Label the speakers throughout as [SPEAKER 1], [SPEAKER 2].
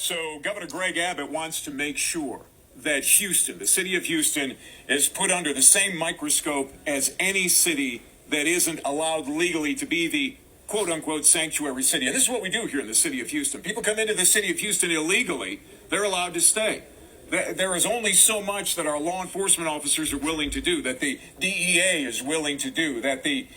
[SPEAKER 1] So Governor Greg Abbott wants to make sure that Houston, the city of Houston, is put under the same microscope as any city that isn't allowed legally to be the quote-unquote sanctuary city. And this is what we do here in the city of Houston. People come into the city of Houston illegally. They're allowed to stay. There is only so much that our law enforcement officers are willing to do, that the DEA is willing to do, that the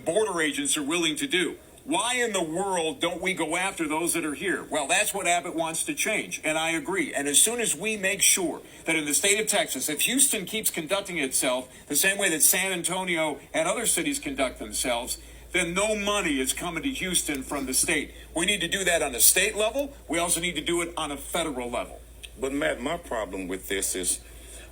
[SPEAKER 1] border agents are willing to do. Why in the world don't we go after those that are here? Well, that's what Abbott wants to change, and I agree. And as soon as we make sure that in the state of Texas, if Houston keeps conducting itself the same way that San Antonio and other cities conduct themselves, then no money is coming to Houston from the state. We need to do that on a state level. We also need to do it on a federal level.
[SPEAKER 2] But Matt, my problem with this is,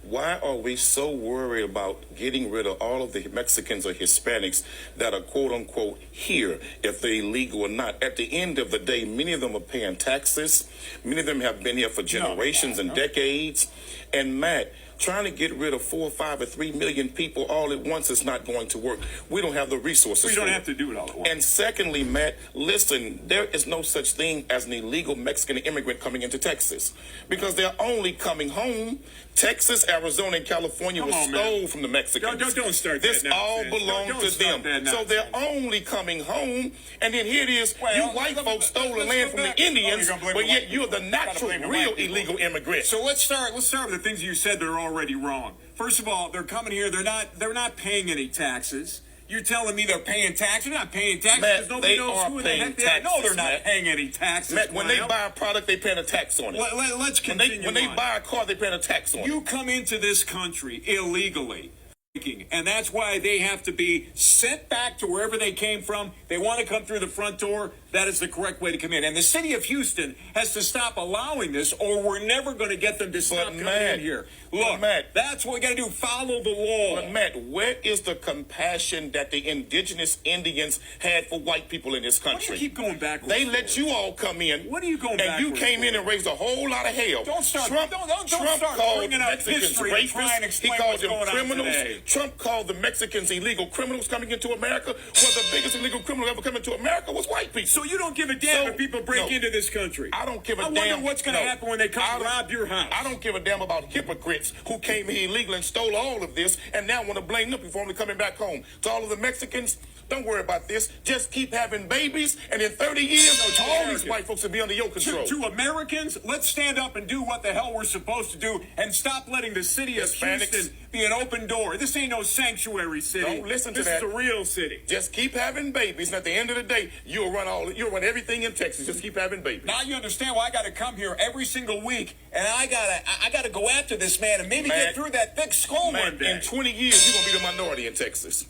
[SPEAKER 2] why are we so worried about getting rid of all of the Mexicans or Hispanics that are quote-unquote here, if they're illegal or not? At the end of the day, many of them are paying taxes. Many of them have been here for generations and decades. And Matt, trying to get rid of 4 or 5 or 3 million people all at once is not going to work. We don't have the resources.
[SPEAKER 1] We don't have to do it all at once.
[SPEAKER 2] And secondly, Matt, listen, there is no such thing as an illegal Mexican immigrant coming into Texas, because they're only coming home. Texas, Arizona, and California was stole from the Mexicans.
[SPEAKER 1] Don't start
[SPEAKER 2] this
[SPEAKER 1] that
[SPEAKER 2] all belongs to them. So they're only coming home, and then here it is, you white folks stole the land from the Indians, but yet you're the natural, real illegal immigrant.
[SPEAKER 1] So let's start with the things you said that are already wrong. First of all, they're coming here, they're not paying any taxes. You're telling me they're paying taxes? They're not paying taxes because nobody knows who the heck they are. No, they're not paying any taxes.
[SPEAKER 2] Matt, when they buy a product, they paying a tax on it.
[SPEAKER 1] Let's continue.
[SPEAKER 2] When they buy a car, they paying a tax on it.
[SPEAKER 1] You come into this country illegally, and that's why they have to be sent back to wherever they came from. They want to come through the front door. That is the correct way to come in. And the city of Houston has to stop allowing this, or we're never going to get them to stop coming in here. Look, Matt, that's what we got to do. Follow the law.
[SPEAKER 2] But Matt, where is the compassion that the indigenous Indians had for white people in this country?
[SPEAKER 1] Why do you keep going backwards?
[SPEAKER 2] They let you all come in.
[SPEAKER 1] What are you going backwards?
[SPEAKER 2] And you came in and raised a whole lot of hell.
[SPEAKER 1] Don't start.
[SPEAKER 2] Trump
[SPEAKER 1] Start
[SPEAKER 2] called
[SPEAKER 1] bringing up
[SPEAKER 2] Mexicans
[SPEAKER 1] history
[SPEAKER 2] rapists.
[SPEAKER 1] and try and explain
[SPEAKER 2] He called
[SPEAKER 1] what's
[SPEAKER 2] them
[SPEAKER 1] going
[SPEAKER 2] criminals.
[SPEAKER 1] on today.
[SPEAKER 2] Trump called the Mexicans illegal criminals coming into America. Well, the biggest illegal criminal ever coming to America was white people.
[SPEAKER 1] So you don't give a damn if people break into this country?
[SPEAKER 2] I don't give a damn.
[SPEAKER 1] I wonder what's going to happen when they come rob your house.
[SPEAKER 2] I don't give a damn about hypocrites who came here illegally and stole all of this and now want to blame them before they're coming back home. To all of the Mexicans, don't worry about this. Just keep having babies, and in 30 years, all these white folks will be under your control.
[SPEAKER 1] To Americans, let's stand up and do what the hell we're supposed to do and stop letting the city of Houston be an open door. This ain't no sanctuary city.
[SPEAKER 2] Don't listen to that.
[SPEAKER 1] This is a real city.
[SPEAKER 2] Just keep having babies, and at the end of the day, you'll run everything in Texas. Just keep having babies.
[SPEAKER 1] Now you understand why I got to come here every single week, and I gotta go after this man and maybe get through that thick skull one day.
[SPEAKER 2] In 20 years, you're gonna be the minority in Texas.